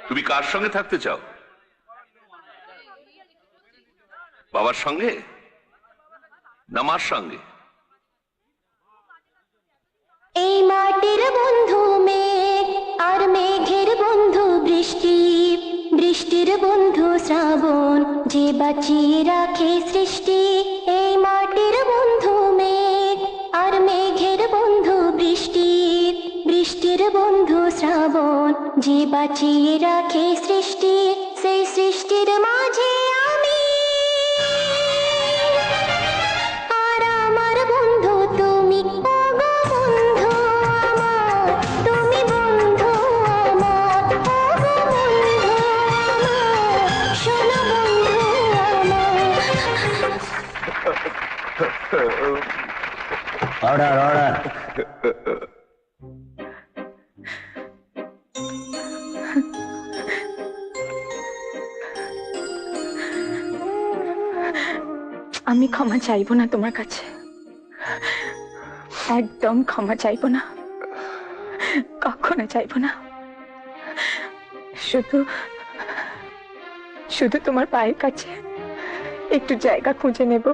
তুমি কার সঙ্গে থাকতে চাও? বাবার সঙ্গে না মার সঙ্গে? এই মাটির বন্ধু মেঘ আর মেঘের বন্ধু বৃষ্টি, বৃষ্টির বন্ধু শ্রাবণ, যে বাঁচিয়ে রাখে সৃষ্টি। এই মাটির বন্ধু মেঘ আর মেঘের বন্ধু বৃষ্টি, বৃষ্টির বন্ধু শ্রাবণ, যে বাঁচিয়ে রাখে সৃষ্টি। সেই সৃষ্টির মাঝে আমি আর আমার বন্ধু তুমি। ওগো বন্ধু আমার, তুমি বন্ধু আমার। ওগো বন্ধু আমার, শোনো বন্ধু আমার। Order order. আমি ক্ষমা চাইবো না তোমার কাছে, একদম ক্ষমা চাইবো না, কখনো চাইবো না। শুধু শুধু তোমার পায়ের কাছে একটু জায়গা খুঁজে নেব।